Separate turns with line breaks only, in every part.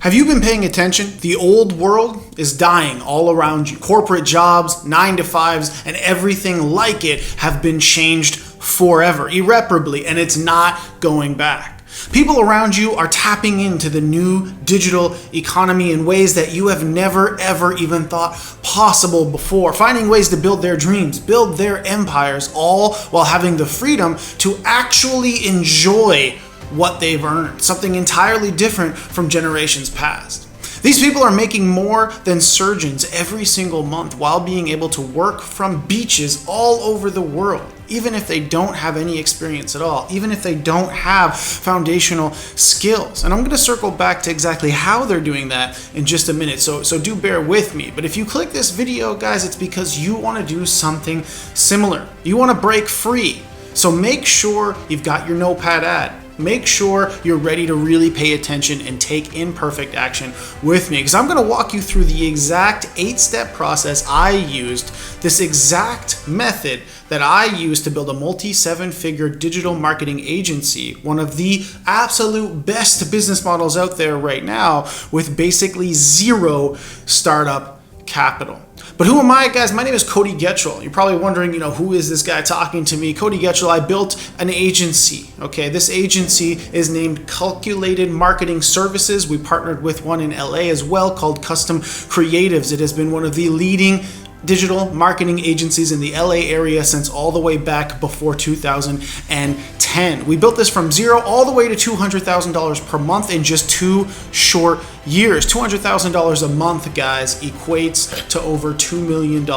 Have you been paying attention? The old world is dying all around you. Corporate jobs, 9-to-5s, and everything like it have been changed forever, irreparably, and it's not going back. People around you are tapping into the new digital economy in ways that you have never, ever even thought possible before, finding ways to build their dreams, build their empires, all while having the freedom to actually enjoy what they've earned, something entirely different from generations past. These people are making more than surgeons every single month while being able to work from beaches all over the world, even if they don't have any experience at all, even if they don't have foundational skills. And I'm going to circle back to exactly how they're doing that in just a minute, so do bear with me. But if you click this video, guys, it's because you want to do something similar. You want to break free. So make sure you've got your notepad ad. Make sure you're ready to really pay attention and take imperfect action with me, because I'm going to walk you through the exact 8-step process I used, this exact method that I used to build a multi-7-figure digital marketing agency, one of the absolute best business models out there right now, with basically zero startup capital. But who am I, guys? My name is Cody Getchell. You're probably wondering, who is this guy talking to me? Cody Getchell. I built an agency. Okay, this agency is named Calculated Marketing Services. We partnered with one in LA as well called Custom Creatives. It has been one of the leading digital marketing agencies in the LA area since all the way back before 2010. We built this from zero all the way to $200,000 per month in just 2 short years. $200,000 a month, guys, equates to over $2 million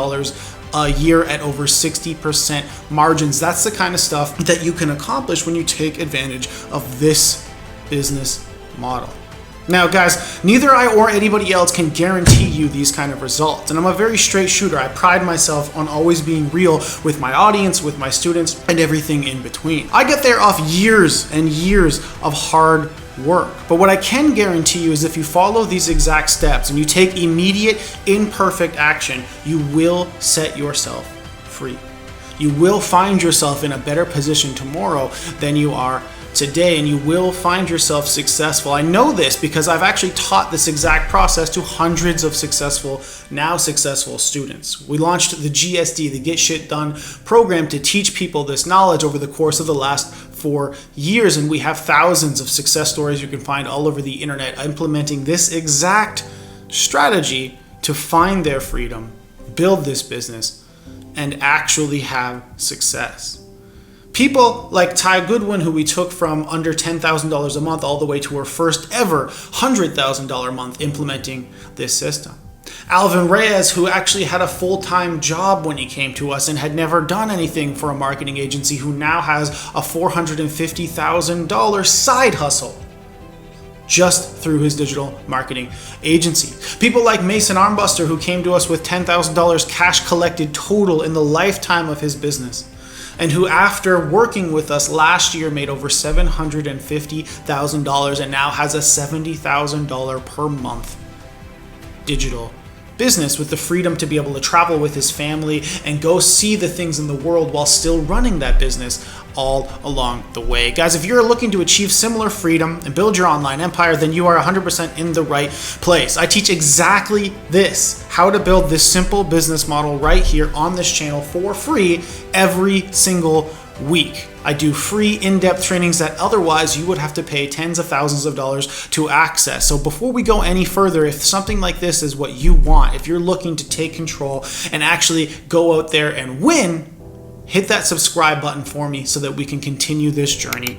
a year at over 60% margins. That's the kind of stuff that you can accomplish when you take advantage of this business model. Now, guys, neither I or anybody else can guarantee you these kind of results. And I'm a very straight shooter. I pride myself on always being real with my audience, with my students, and everything in between. I get there off years and years of hard work. But what I can guarantee you is if you follow these exact steps and you take immediate, imperfect action, you will set yourself free. You will find yourself in a better position tomorrow than you are today, and you will find yourself successful. I know this because I've actually taught this exact process to hundreds of now successful students. We launched the GSD, the Get Shit Done program, to teach people this knowledge over the course of the last 4 years, and we have thousands of success stories you can find all over the internet implementing this exact strategy to find their freedom, build this business, and actually have success. People like Ty Goodwin, who we took from under $10,000 a month all the way to her first ever $100,000 a month implementing this system. Alvin Reyes, who actually had a full-time job when he came to us and had never done anything for a marketing agency, who now has a $450,000 side hustle just through his digital marketing agency. People like Mason Armbuster, who came to us with $10,000 cash collected total in the lifetime of his business, and who, after working with us last year, made over $750,000 and now has a $70,000 per month digital business with the freedom to be able to travel with his family and go see the things in the world while still running that business all along the way. Guys, if you're looking to achieve similar freedom and build your online empire, then you are 100% in the right place. I teach exactly this, how to build this simple business model right here on this channel for free every single week. I do free in-depth trainings that otherwise you would have to pay tens of thousands of dollars to access. So before we go any further, if something like this is what you want, if you're looking to take control and actually go out there and win, hit that subscribe button for me so that we can continue this journey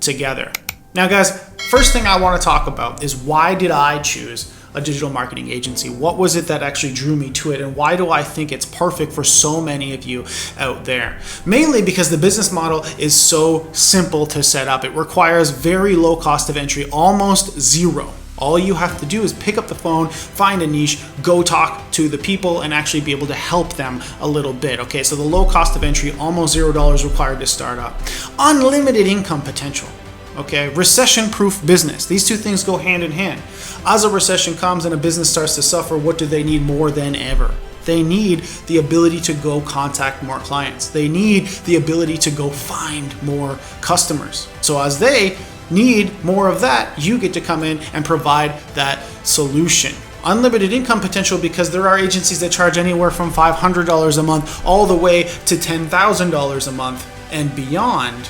together. Now, guys, first thing I want to talk about is, why did I choose a digital marketing agency? What was it that actually drew me to it, and why do I think it's perfect for so many of you out there? Mainly because the business model is so simple to set up. It requires very low cost of entry, almost zero. All you have to do is pick up the phone, find a niche, go talk to the people, and actually be able to help them a little bit. Okay, so the low cost of entry, almost $0 required to start up. Unlimited income potential. Okay, recession-proof business. These two things go hand in hand. As a recession comes and a business starts to suffer, what do they need more than ever? They need the ability to go contact more clients. They need the ability to go find more customers. So as they need more of that, you get to come in and provide that solution. Unlimited income potential, because there are agencies that charge anywhere from $500 a month all the way to $10,000 a month and beyond,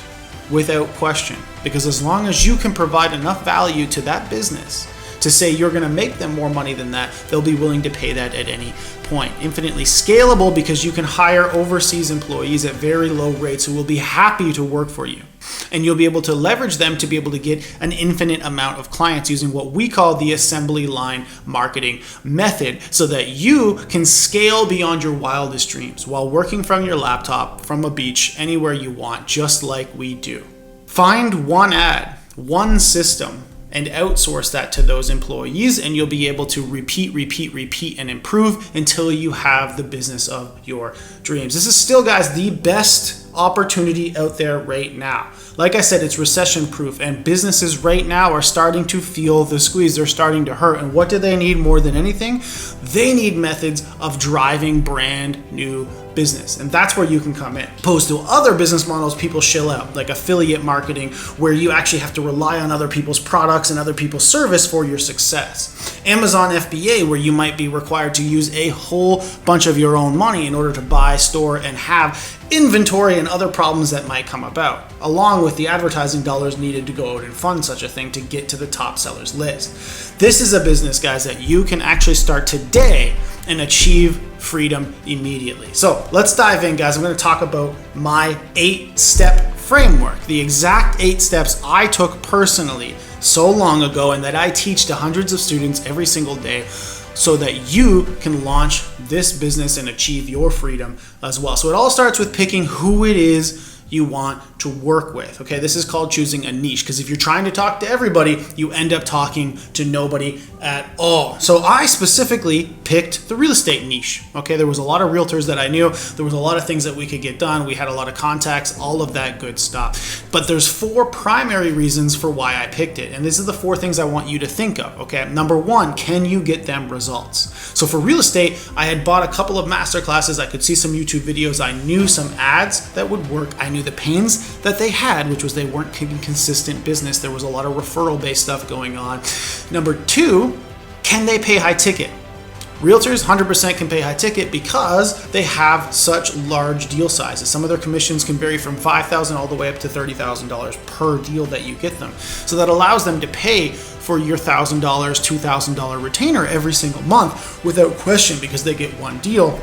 without question. Because as long as you can provide enough value to that business to say you're going to make them more money than that, they'll be willing to pay that at any point. Infinitely scalable, because you can hire overseas employees at very low rates who will be happy to work for you. And you'll be able to leverage them to be able to get an infinite amount of clients using what we call the assembly line marketing method, so that you can scale beyond your wildest dreams while working from your laptop, from a beach, anywhere you want, just like we do. Find one ad, one system, and outsource that to those employees, and you'll be able to repeat, and improve until you have the business of your dreams. This is still, guys, the best opportunity out there right now. Like I said, it's recession proof, and businesses right now are starting to feel the squeeze. They're starting to hurt. And what do they need more than anything? They need methods of driving brand new business. And that's where you can come in. Opposed to other business models people shill out, like affiliate marketing, where you actually have to rely on other people's products and other people's service for your success. Amazon FBA, where you might be required to use a whole bunch of your own money in order to buy, store, and have inventory and other problems that might come about, along with the advertising dollars needed to go out and fund such a thing to get to the top sellers list. This is a business, guys, that you can actually start today and achieve freedom immediately. So let's dive in, guys. I'm going to talk about my 8-step framework, the exact 8 steps I took personally so long ago, and that I teach to hundreds of students every single day, so that you can launch this business and achieve your freedom as well. So it all starts with picking who it is you want to work with. Okay, this is called choosing a niche, because if you're trying to talk to everybody, you end up talking to nobody at all. So I specifically picked the real estate niche. Okay, there was a lot of realtors that I knew. There was a lot of things that we could get done. We had a lot of contacts, all of that good stuff. But there's 4 primary reasons for why I picked it. And these are the 4 things I want you to think of. Okay, number 1, can you get them results? So for real estate, I had bought a couple of master classes. I could see some YouTube videos. I knew some ads that would work. I knew the pains that they had, which was they weren't keeping consistent business. There was a lot of referral-based stuff going on. Number 2, can they pay high ticket? Realtors 100% can pay high ticket because they have such large deal sizes. Some of their commissions can vary from $5,000 all the way up to $30,000 per deal that you get them. So that allows them to pay for your $1,000, $2,000 retainer every single month without question, because they get one deal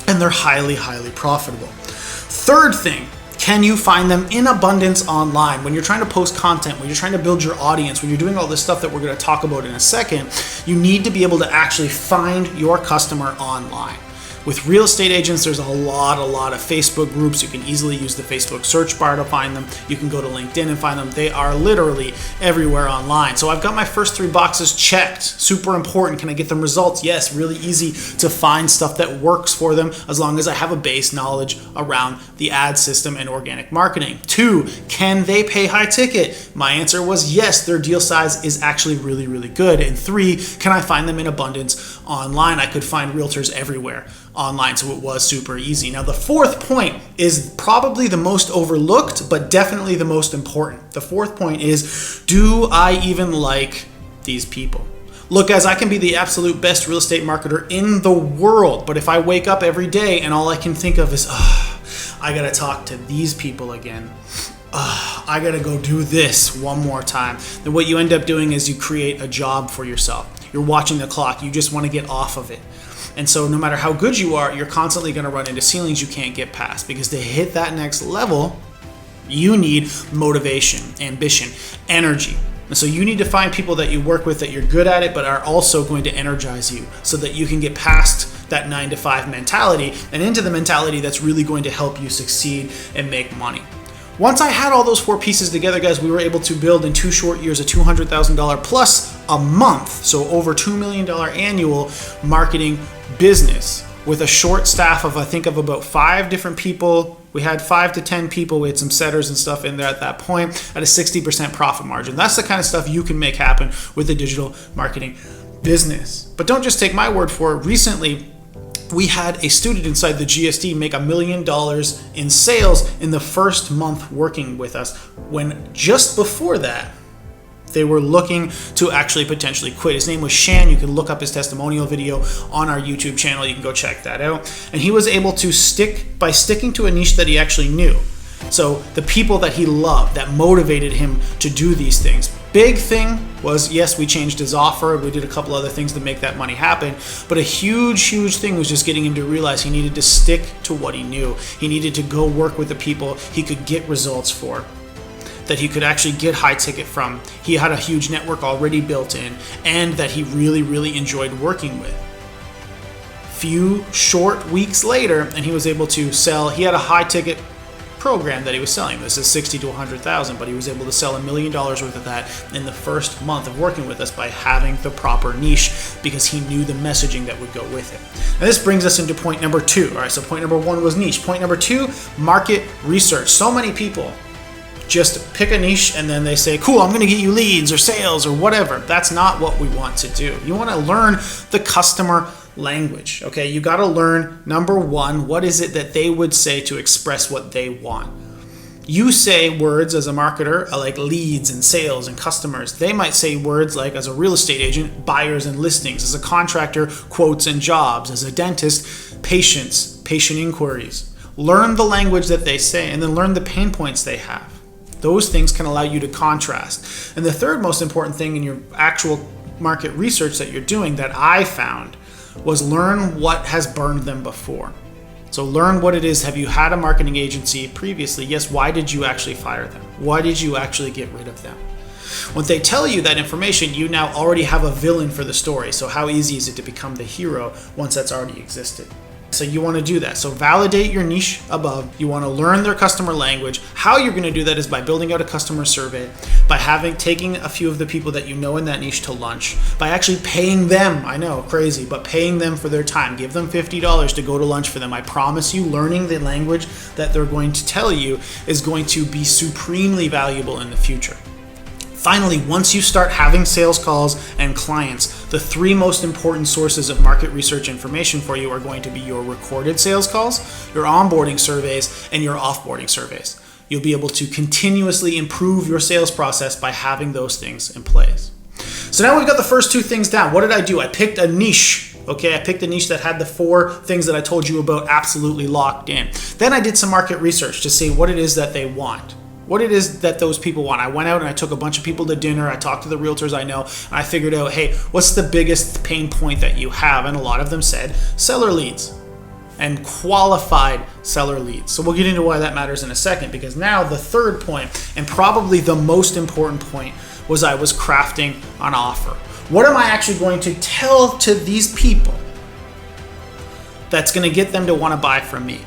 and they're highly, highly profitable. Third thing, can you find them in abundance online? When you're trying to post content, when you're trying to build your audience, when you're doing all this stuff that we're going to talk about in a second, you need to be able to actually find your customer online. With real estate agents, there's a lot of Facebook groups. You can easily use the Facebook search bar to find them. You can go to LinkedIn and find them. They are literally everywhere online. So I've got my first 3 boxes checked. Super important. Can I get them results? Yes, really easy to find stuff that works for them as long as I have a base knowledge around the ad system and organic marketing. 2, can they pay high ticket? My answer was yes, their deal size is actually really, really good. And 3, can I find them in abundance online? I could find realtors everywhere online, so it was super easy. Now the 4th point is probably the most overlooked, but definitely the most important. The 4th point is, do I even like these people? Look, guys, I can be the absolute best real estate marketer in the world, but if I wake up every day and all I can think of is, I gotta talk to these people again, I gotta go do this one more time, then what you end up doing is you create a job for yourself. You're watching the clock. You just want to get off of it. And so no matter how good you are, you're constantly going to run into ceilings you can't get past, because to hit that next level, you need motivation, ambition, energy. And so you need to find people that you work with that you're good at it, but are also going to energize you so that you can get past that 9-to-5 mentality and into the mentality that's really going to help you succeed and make money. Once I had all those 4 pieces together, guys, we were able to build in 2 short years a $200,000 plus a month, so over $2 million annual marketing business with a short staff of, I think, of about 5 different people. We had 5 to 10 people. We had some setters and stuff in there at that point at a 60% profit margin. That's the kind of stuff you can make happen with a digital marketing business. But don't just take my word for it. Recently, we had a student inside the GSD make $1 million in sales in the first month working with us, when just before that, They were looking to actually potentially quit. His name was Shan. You can look up his testimonial video on our YouTube channel. You can go check that out. And he was able to sticking to a niche that he actually knew. So the people that he loved, that motivated him to do these things. Big thing was, yes, we changed his offer. We did a couple other things to make that money happen. But a huge thing was just getting him to realize he needed to stick to what he knew. He needed to go work with the people he could get results for, that he could actually get high ticket from. He had a huge network already built in, and that he really enjoyed working with. Few short weeks later, and he was able to sell. He had a high ticket program that he was selling. This is 60 to 100,000, but he was able to sell $1 million worth of that in the first month of working with us by having the proper niche, because he knew the messaging that would go with it. And this brings us into point number 2. All right, so point number 1 was niche. Point number 2, market research. So many people just pick a niche and then they say, cool, I'm going to get you leads or sales or whatever. That's not what we want to do. You want to learn the customer language. Okay, you got to learn, number 1, what is it that they would say to express what they want. You say words as a marketer like leads and sales and customers. They might say words like, as a real estate agent, buyers and listings. As a contractor, quotes and jobs. As a dentist, patients, patient inquiries. Learn the language that they say, and then learn the pain points they have. Those things can allow you to contrast. And the third most important thing in your actual market research that you're doing, that I found, was learn what has burned them before. So learn what it is. Have you had a marketing agency previously? Yes. Why did you actually fire them? Why did you actually get rid of them? When they tell you that information, you now already have a villain for the story. So how easy is it to become the hero once that's already existed? So you want to do that. So validate your niche above. You want to learn their customer language. How you're going to do that is by building out a customer survey, by taking a few of the people that you know in that niche to lunch, by actually paying them. I know, crazy, but paying them for their time. Give them $50 to go to lunch for them. I promise you, learning the language that they're going to tell you is going to be supremely valuable in the future. Finally, once you start having sales calls and clients, the 3 most important sources of market research information for you are going to be your recorded sales calls, your onboarding surveys, and your offboarding surveys. You'll be able to continuously improve your sales process by having those things in place. So now we've got the first 2 things down. What did I do? I picked a niche. Okay, I picked a niche that had the 4 things that I told you about absolutely locked in. Then I did some market research to see what it is that they want. What it is that those people want. I went out and I took a bunch of people to dinner. I talked to the realtors I know. And I figured out, hey, what's the biggest pain point that you have? And a lot of them said seller leads and qualified seller leads. So we'll get into why that matters in a second, because now the third point, and probably the most important point, was I was crafting an offer. What am I actually going to tell to these people that's going to get them to want to buy from me?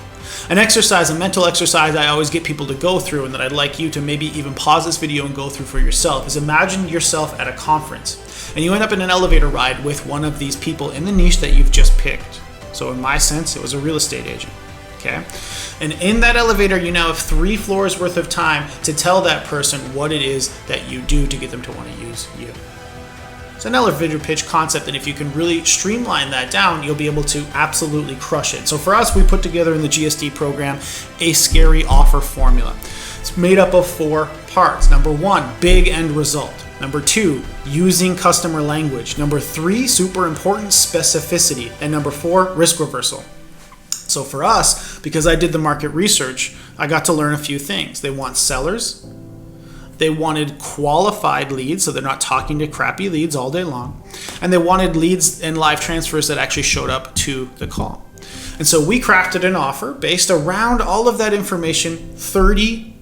An exercise, a mental exercise I always get people to go through, and that I'd like you to maybe even pause this video and go through for yourself, is imagine yourself at a conference and you end up in an elevator ride with one of these people in the niche that you've just picked. So in my sense, it was a real estate agent. Okay? And in that elevator, you now have 3 floors worth of time to tell that person what it is that you do to get them to want to use you. It's an elevator pitch concept, and if you can really streamline that down, you'll be able to absolutely crush it. So for us, we put together in the GSD program a scary offer formula. It's made up of 4 parts. Number 1, big end result. Number 2, using customer language. Number 3, super important, specificity. And number 4, risk reversal. So for us, because I did the market research, I got to learn a few things. They want sellers. They wanted qualified leads, so they're not talking to crappy leads all day long. And they wanted leads and live transfers that actually showed up to the call. And so we crafted an offer based around all of that information, 30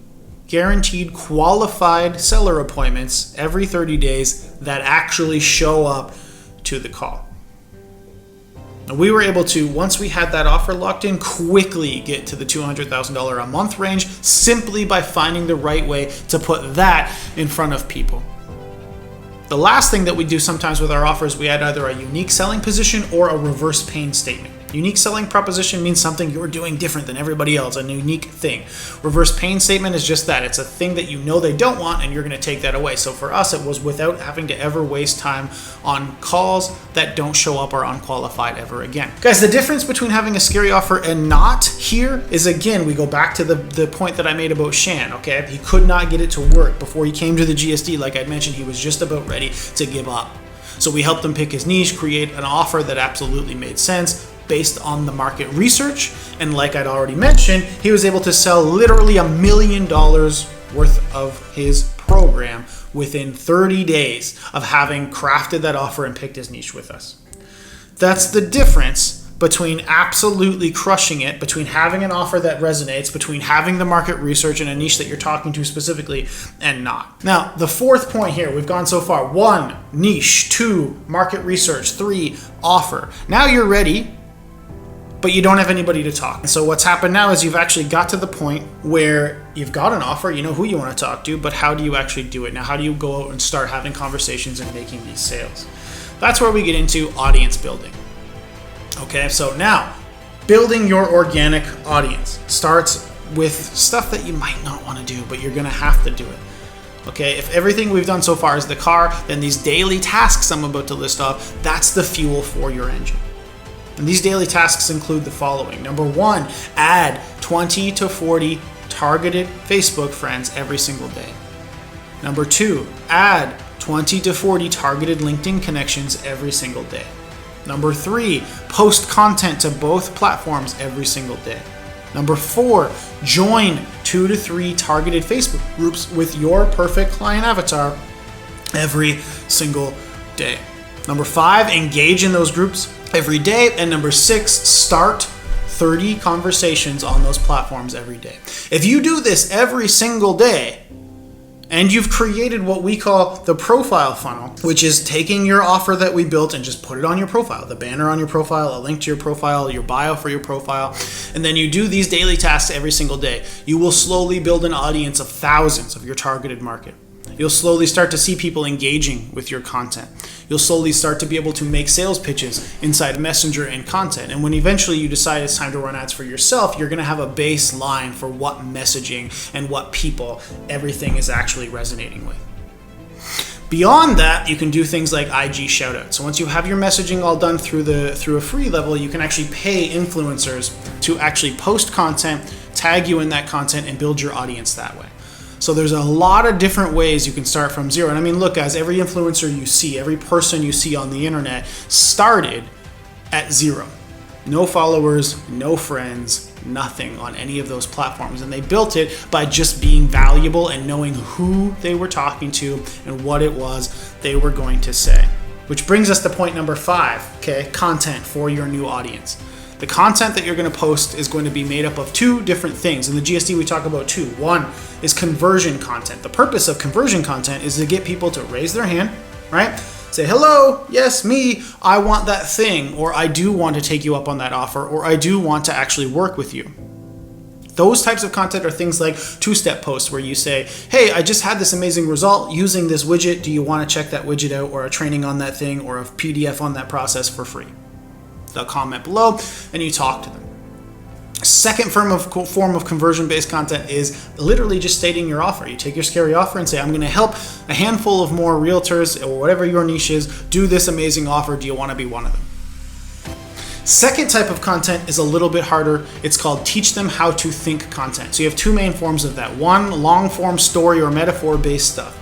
guaranteed qualified seller appointments every 30 days that actually show up to the call. And we were able to, once we had that offer locked in, quickly get to the $200,000 a month range simply by finding the right way to put that in front of people. The last thing that we do sometimes with our offers, we add either a unique selling position or a reverse pain statement. Unique selling proposition means something you're doing different than everybody else, a unique thing. Reverse pain statement is just that. It's a thing that you know they don't want, and you're going to take that away. So for us, it was without having to ever waste time on calls that don't show up or unqualified ever again. Guys, the difference between having a scary offer and not here is, again, we go back to the point that I made about Shan, okay? He could not get it to work before he came to the GSD. Like I mentioned, he was just about ready to give up. So we helped him pick his niche, create an offer that absolutely made sense based on the market research. And like I'd already mentioned, he was able to sell literally $1 million worth of his program within 30 days of having crafted that offer and picked his niche with us. That's the difference between absolutely crushing it, between having an offer that resonates, between having the market research and a niche that you're talking to specifically and not. Now, the fourth point here, we've gone so far. 1, niche. 2, market research. 3, offer. Now you're ready, but you don't have anybody to talk. So what's happened now is you've actually got to the point where you've got an offer, you know who you want to talk to, but how do you actually do it? Now, how do you go out and start having conversations and making these sales? That's where we get into audience building. Okay, so now, building your organic audience starts with stuff that you might not want to do, but you're going to have to do it. Okay, if everything we've done so far is the car, then these daily tasks I'm about to list off, that's the fuel for your engine. And these daily tasks include the following. Number 1, add 20 to 40 targeted Facebook friends every single day. Number 2, add 20 to 40 targeted LinkedIn connections every single day. Number 3, post content to both platforms every single day. Number 4, join 2 to 3 targeted Facebook groups with your perfect client avatar every single day. Number 5, engage in those groups every day. And number 6, start 30 conversations on those platforms every day. If you do this every single day, and you've created what we call the profile funnel, which is taking your offer that we built and just put it on your profile, the banner on your profile, a link to your profile, your bio for your profile, and then you do these daily tasks every single day, you will slowly build an audience of thousands of your targeted market. You'll slowly start to see people engaging with your content. You'll slowly start to be able to make sales pitches inside Messenger and content. And when eventually you decide it's time to run ads for yourself, you're going to have a baseline for what messaging and what people everything is actually resonating with. Beyond that, you can do things like IG shoutouts. So once you have your messaging all done through a free level, you can actually pay influencers to actually post content, tag you in that content, and build your audience that way. So there's a lot of different ways you can start from zero. And I mean, look, guys, every influencer you see, every person you see on the internet started at zero. No followers, no friends, nothing on any of those platforms. And they built it by just being valuable and knowing who they were talking to and what it was they were going to say. Which brings us to point number 5, okay? Content for your new audience. The content that you're going to post is going to be made up of 2 different things. In the GSD, we talk about 2. 1 is conversion content. The purpose of conversion content is to get people to raise their hand, right? Say, hello, yes, me, I want that thing, or I do want to take you up on that offer, or I do want to actually work with you. Those types of content are things like 2-step posts where you say, hey, I just had this amazing result using this widget. Do you want to check that widget out, or a training on that thing, or a PDF on that process for free? They'll comment below and you talk to them. Second form of conversion-based content is literally just stating your offer. You take your scary offer and say, I'm going to help a handful of more realtors or whatever your niche is do this amazing offer. Do you want to be one of them? Second type of content is a little bit harder. It's called teach them how to think content. So you have 2 main forms of that. 1, long form story or metaphor-based stuff.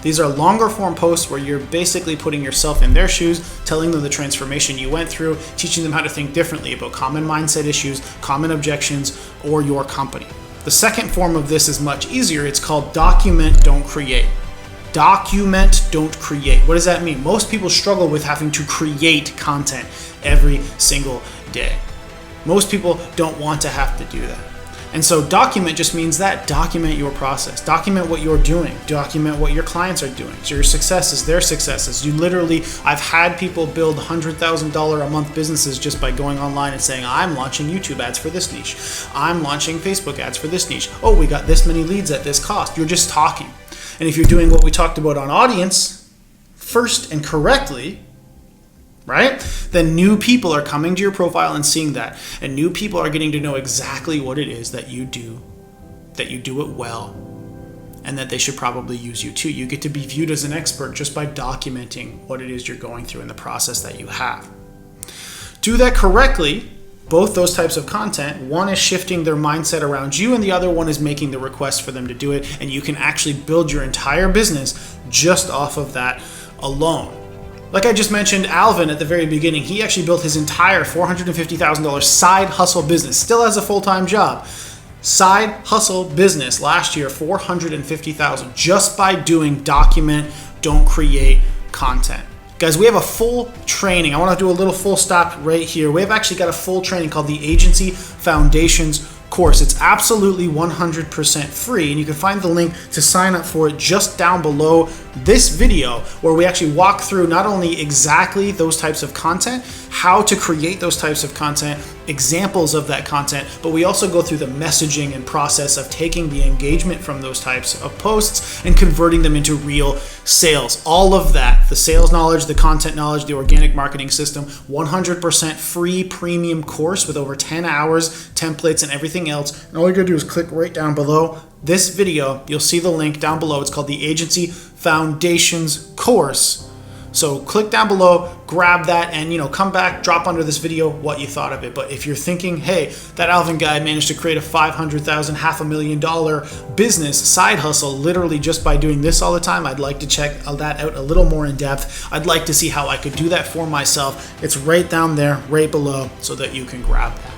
These are longer form posts where you're basically putting yourself in their shoes, telling them the transformation you went through, teaching them how to think differently about common mindset issues, common objections, or your company. The second form of this is much easier. It's called document, don't create. Document, don't create. What does that mean? Most people struggle with having to create content every single day. Most people don't want to have to do that. And so document just means that. Document your process. Document what you're doing. Document what your clients are doing. So your successes, their successes. I've had people build $100,000 a month businesses just by going online and saying, I'm launching YouTube ads for this niche. I'm launching Facebook ads for this niche. Oh, we got this many leads at this cost. You're just talking. And if you're doing what we talked about on audience, first and correctly, right? Then new people are coming to your profile and seeing that. And new people are getting to know exactly what it is that you do it well, and that they should probably use you too. You get to be viewed as an expert just by documenting what it is you're going through in the process that you have. Do that correctly. Both those types of content, one is shifting their mindset around you and the other one is making the request for them to do it, and you can actually build your entire business just off of that alone. Like I just mentioned, Alvin at the very beginning, he actually built his entire $450,000 side hustle business, still has a full-time job. Side hustle business last year, $450,000, just by doing document, don't create content. Guys, we have a full training. I want to do a little full stop right here. We have actually got a full training called the Agency Foundations course. It's absolutely 100% free, and you can find the link to sign up for it just down below this video, where we actually walk through not only exactly those types of content, how to create those types of content, examples of that content, but we also go through the messaging and process of taking the engagement from those types of posts and converting them into real sales. All of that, the sales knowledge, the content knowledge, the organic marketing system, 100% free premium course with over 10 hours, templates, and everything else. And all you gotta do is click right down below this video. You'll see the link down below. It's called the Agency Foundations course. So click down below, grab that, and come back, drop under this video what you thought of it. But if you're thinking, hey, that Alvin guy managed to create a $500,000, $500,000 business side hustle literally just by doing this all the time, I'd like to check that out a little more in depth. I'd like to see how I could do that for myself. It's right down there, right below, so that you can grab that.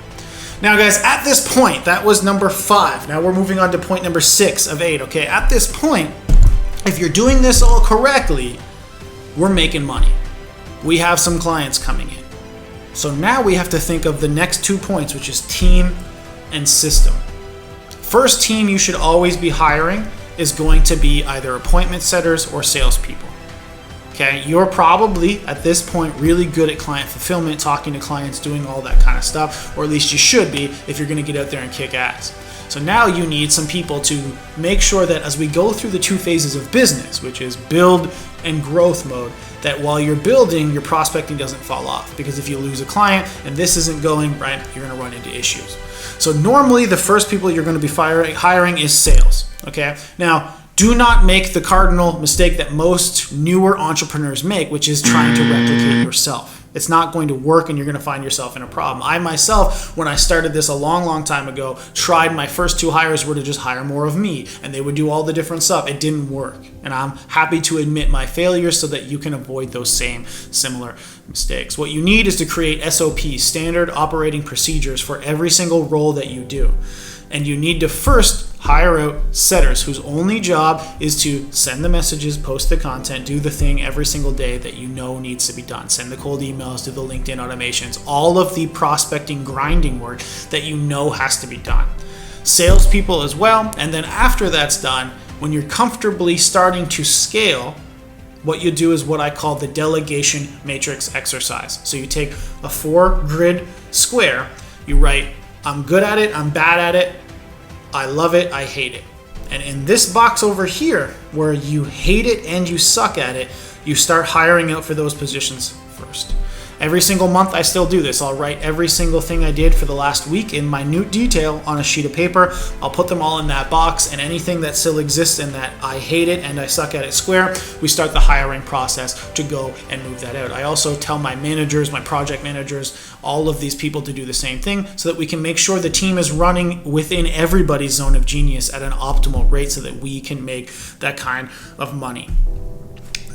Now guys, at this point, that was number 5. Now we're moving on to point number 6 of 8, okay? At this point, if you're doing this all correctly, we're making money. We have some clients coming in. So now we have to think of the next 2 points, which is team and system. First team you should always be hiring is going to be either appointment setters or salespeople. Okay, you're probably at this point really good at client fulfillment, talking to clients, doing all that kind of stuff, or at least you should be if you're going to get out there and kick ass. So now you need some people to make sure that as we go through the 2 phases of business, which is build and growth mode, that while you're building, your prospecting doesn't fall off. Because if you lose a client and this isn't going right, you're going to run into issues. So normally the first people you're going to be hiring is sales. Okay. Now, do not make the cardinal mistake that most newer entrepreneurs make, which is trying to replicate yourself. It's not going to work, and you're going to find yourself in a problem. I myself, when I started this a long time ago, tried my first 2 hires were to just hire more of me, and they would do all the different stuff. It didn't work, and I'm happy to admit my failures so that you can avoid those same similar mistakes. What you need is to create SOPs, standard operating procedures, for every single role that you do. And you need to first hire out setters whose only job is to send the messages, post the content, do the thing every single day that you know needs to be done. Send the cold emails, do the LinkedIn automations, all of the prospecting grinding work that you know has to be done. Salespeople as well. And then after that's done, when you're comfortably starting to scale, what you do is what I call the delegation matrix exercise. So you take a 4-grid square, you write, I'm good at it, I'm bad at it, I love it, I hate it. And in this box over here, where you hate it and you suck at it, you start hiring out for those positions first. Every single month I still do this. I'll write every single thing I did for the last week in minute detail on a sheet of paper. I'll put them all in that box, and anything that still exists in that I hate it and I suck at it square, we start the hiring process to go and move that out. I also tell my managers, my project managers, all of these people to do the same thing so that we can make sure the team is running within everybody's zone of genius at an optimal rate so that we can make that kind of money.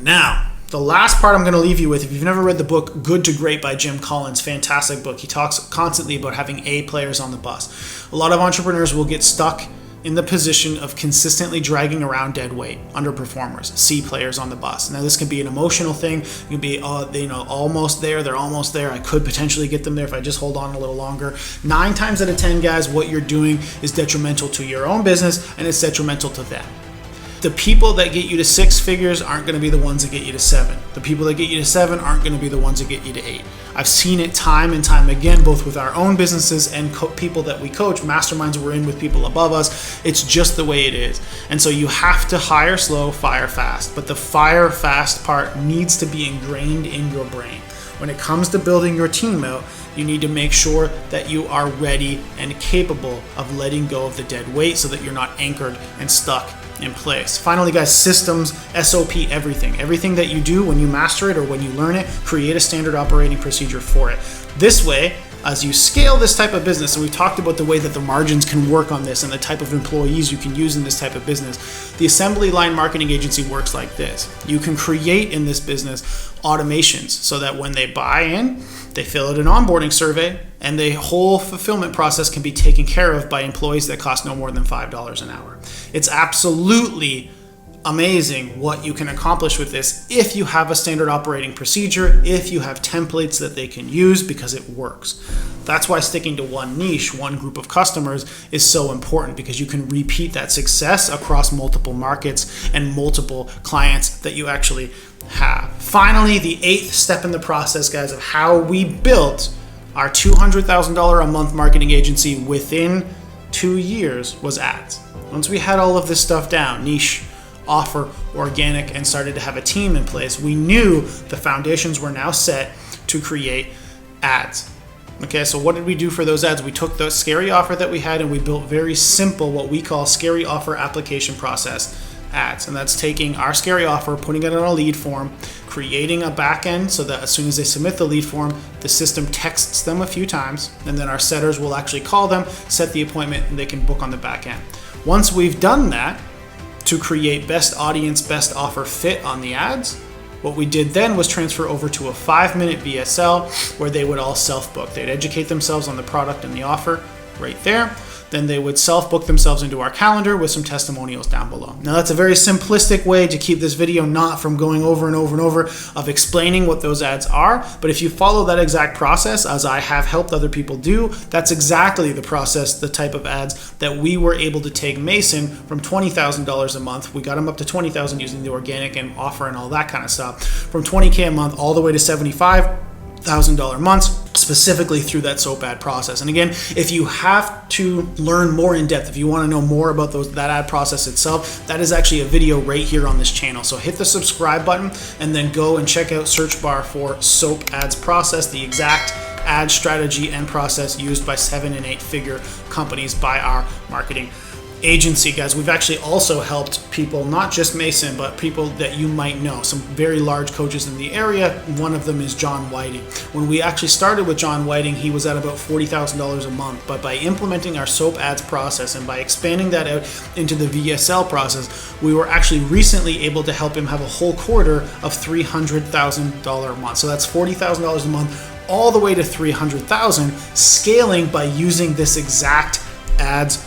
Now, the last part I'm going to leave you with, if you've never read the book Good to Great by Jim Collins, fantastic book. He talks constantly about having A players on the bus. A lot of entrepreneurs will get stuck in the position of consistently dragging around dead weight, underperformers, C players on the bus. Now this can be an emotional thing. It can be, almost there, they're almost there. I could potentially get them there if I just hold on a little longer. 9 times out of 10, guys, what you're doing is detrimental to your own business, and it's detrimental to them. The people that get you to 6 figures aren't going to be the ones that get you to 7. The people that get you to 7 aren't going to be the ones that get you to 8. I've seen it time and time again, both with our own businesses and people that we coach, masterminds we're in with people above us. It's just the way it is. And so you have to hire slow, fire fast. But the fire fast part needs to be ingrained in your brain. when it comes to building your team out, you need to make sure that you are ready and capable of letting go of the dead weight so that you're not anchored and stuck in place. Finally, guys, systems, SOP, everything. Everything that you do when you master it or when you learn it, create a standard operating procedure for it. This way, as you scale this type of business, and we talked about the way that the margins can work on this and the type of employees you can use in this type of business, the assembly line marketing agency works like this. You can create in this business automations so that when they buy in, they fill out an onboarding survey, and the whole fulfillment process can be taken care of by employees that cost no more than $5 an hour. It's absolutely amazing what you can accomplish with this if you have a standard operating procedure, if you have templates that they can use, because it works. That's why sticking to one niche, one group of customers is so important, because you can repeat that success across multiple markets and multiple clients that you actually have. Finally, the 8th step in the process, guys, of how we built our $200,000 a month marketing agency within 2 years was ads. Once we had all of this stuff down, niche, offer, organic, and started to have a team in place, we knew the foundations were now set to create ads. Okay, so what did we do for those ads? We took the scary offer that we had and we built very simple, what we call scary offer application process ads. And that's taking our scary offer, putting it on a lead form, creating a back end so that as soon as they submit the lead form, the system texts them a few times, and then our setters will actually call them, set the appointment, and they can book on the back end. Once we've done that, to create best audience, best offer fit on the ads, what we did then was transfer over to a 5-minute VSL where they would all self-book. They'd educate themselves on the product and the offer right there. Then they would self-book themselves into our calendar with some testimonials down below. Now, that's a very simplistic way to keep this video not from going over and over and over of explaining what those ads are. But if you follow that exact process, as I have helped other people do, that's exactly the process, the type of ads that we were able to take Mason from $20,000 a month. We got him up to $20,000 using the organic and offer and all that kind of stuff. From $20K a month all the way to $75,000 months, specifically through that SOAP ad process. And again, if you have to learn more in depth, if you want to know more about that ad process itself, that is actually a video right here on this channel. So hit the subscribe button and then go and check out search bar for SOAP ads process, the exact ad strategy and process used by 7- and 8-figure companies by our marketing agency, guys. We've actually also helped people, not just Mason, but people that you might know, some very large coaches in the area. One of them is John Whiting. When we actually started with John Whiting, he was at about $40,000 a month, but by implementing our SOAP ads process and by expanding that out into the VSL process, we were actually recently able to help him have a whole quarter of $300,000 a month. So that's $40,000 a month all the way to $300,000, scaling by using this exact ads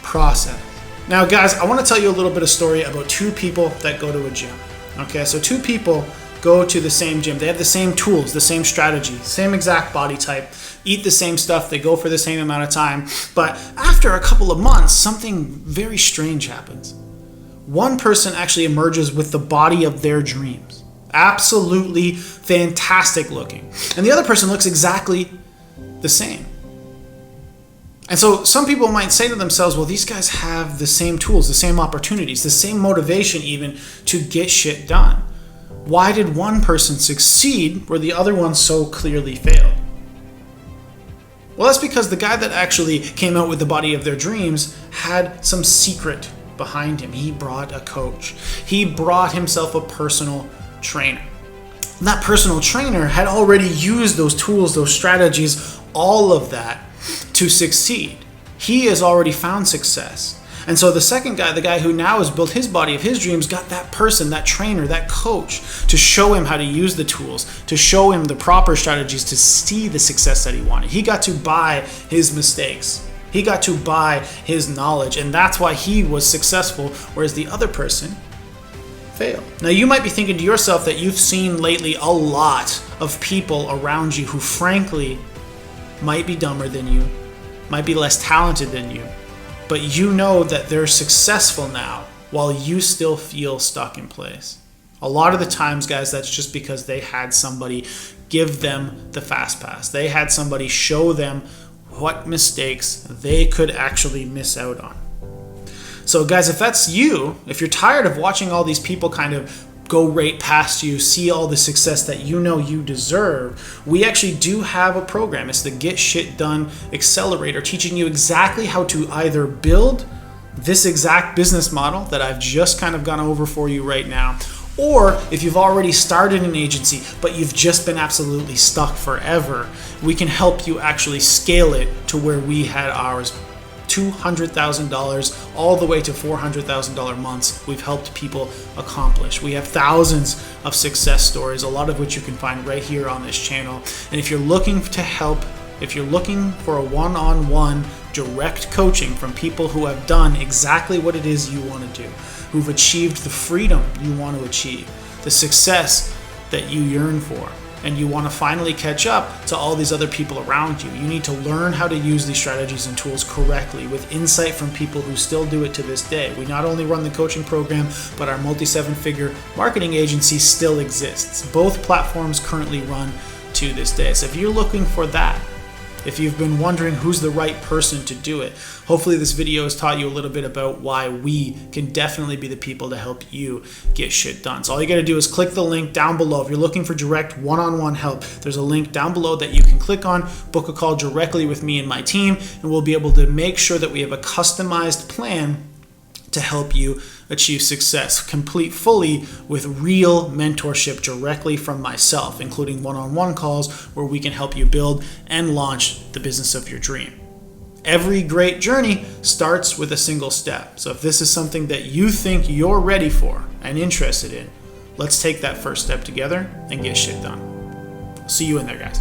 process. Now, guys, I want to tell you a little bit of story about 2 people that go to a gym. Okay, so 2 people go to the same gym. They have the same tools, the same strategy, same exact body type, eat the same stuff, they go for the same amount of time. But after a couple of months, something very strange happens. One person actually emerges with the body of their dreams. Absolutely fantastic looking. And the other person looks exactly the same. And so some people might say to themselves, well, these guys have the same tools, the same opportunities, the same motivation even to get shit done. Why did one person succeed where the other one so clearly failed? Well, that's because the guy that actually came out with the body of their dreams had some secret behind him. He brought a coach. He brought himself a personal trainer. And that personal trainer had already used those tools, those strategies, all of that to succeed. He has already found success. And so the second guy, the guy who now has built his body of his dreams, got that person, that trainer, that coach to show him how to use the tools, to show him the proper strategies to see the success that he wanted. He got to buy his mistakes. He got to buy his knowledge. And that's why he was successful, whereas the other person failed. Now, you might be thinking to yourself that you've seen lately a lot of people around you who frankly might be dumber than you, might be less talented than you, but you know that they're successful now while you still feel stuck in place. A lot of the times, guys, that's just because they had somebody give them the fast pass. They had somebody show them what mistakes they could actually miss out on. So, guys, if that's you, if you're tired of watching all these people kind of go right past you, see all the success that you know you deserve, we actually do have a program. It's the Get Shit Done Accelerator, teaching you exactly how to either build this exact business model that I've just kind of gone over for you right now, or if you've already started an agency, but you've just been absolutely stuck forever, we can help you actually scale it to where we had ours. $200,000 all the way to $400,000 months we've helped people accomplish. We have thousands of success stories, a lot of which you can find right here on this channel. And if you're looking to help, if you're looking for a one-on-one direct coaching from people who have done exactly what it is you want to do, who've achieved the freedom you want to achieve, the success that you yearn for, and you want to finally catch up to all these other people around you, you need to learn how to use these strategies and tools correctly with insight from people who still do it to this day. We not only run the coaching program, but our multi-seven-figure marketing agency still exists. Both platforms currently run to this day. So if you're looking for that, if you've been wondering who's the right person to do it, hopefully this video has taught you a little bit about why we can definitely be the people to help you get shit done. So all you got to do is click the link down below. If you're looking for direct one-on-one help, there's a link down below that you can click on, book a call directly with me and my team, and we'll be able to make sure that we have a customized plan to help you achieve success, complete fully with real mentorship directly from myself, including one-on-one calls where we can help you build and launch the business of your dream. Every great journey starts with a single step. So if this is something that you think you're ready for and interested in, let's take that first step together and get shit done. See you in there, guys.